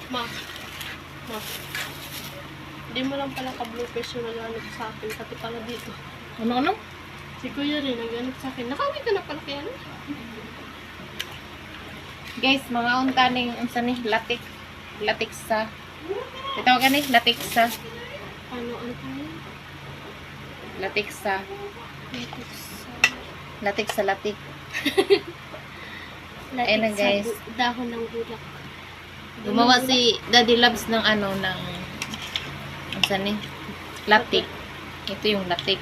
Ma. Ma. Hindi mo lang pala ka-bloopers yung nag-anap sa akin. Pati pala dito. Ano? Si Kuya rin nag-anap sa akin. Nakawin ka na pala kaya na. Guys, mga unta ning unsa ni latik. Latik sa. Ito ka ni latik sa. Ano tayo? Latik sa. Latik sa... Latik sa latik. Latik Ayan na, guys. sa dahon ng bulak. Gumawa si Daddy Loves ng ano, ng unsa ni? Latik. Ito yung latik.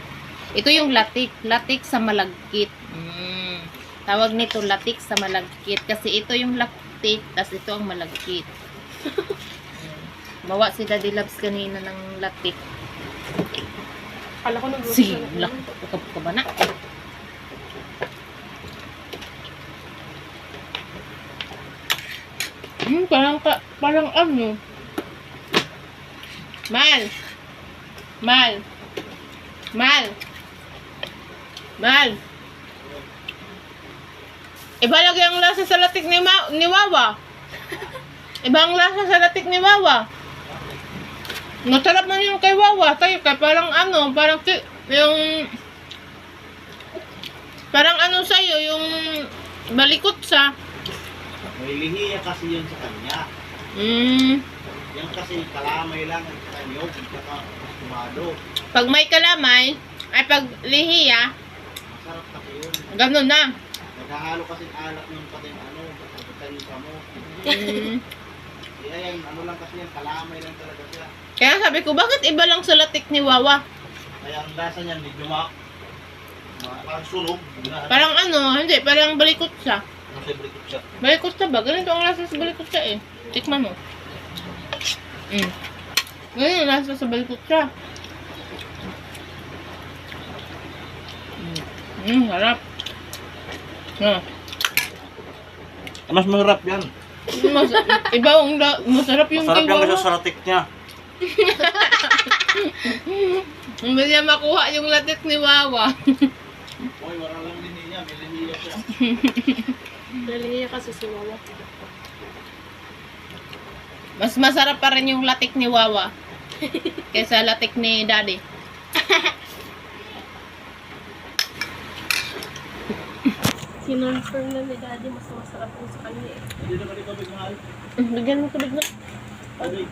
Ito yung latik. Latik sa malagkit. Tawag nito latik sa malagkit. Kasi ito yung latik, tas ito ang malagkit. Gumawa si Daddy Loves kanina ng latik. Kala ko nag-bloopers Sige, na. lakot ka ba na? Parang ano? Mal! Iba lagi ang lasa sa latik ni Wawa. Iba ang lasa sa latik ni Wawa. Masarap man yung kay Wawa. Tayo kay parang ano, yung parang ano sa'yo, yung balikot sa. May lihiya kasi yun sa kanya. Yan kasi kalamay lang ang kanyog, saka kumado. Pag may kalamay, ay pag lihiya, Masarap kasi yun. ganun na. Naghahalo kasi alak yung pati ano, pati sa mo. Kaya yan, ano lang kasi yan, kalamay lang talaga siya. Kaya sabi ko, bakit iba lang sa latik ni Wawa? Kaya ang lasa niyan, medyo parang sunog. Parang ano, hindi, parang balikot siya. Nasa brikot siya. Balikot siya ba? Ganito ang lasa sa balikot siya eh. Tikman mo. Ganyan ang lasa sa balikot siya. Harap. Mas mahirap yan. Iba ang masarap yung Masarap kay yan kasi Wawa. sa ratik niya. Hindi niya makuha yung latik ni Wawa. Uy, wala lang din niya, may lihiya siya. Nalihiya kasi si Wawa. Mas masarap pa rin yung latik ni Wawa kaysa latik ni Daddy. Kinonfirm na ni Daddy mas masarap yung sa kanya eh. Hindi na kali tubig mahal. Bigyan mo tubig na. Tubig.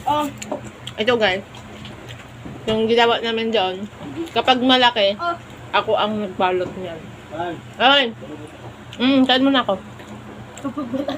Oh, ito guys. Yung ginawa namin doon, kapag malaki, Oh. ako ang nagbalot niyan. Mahal. Ay! Kain mo na ako. Kapag malaki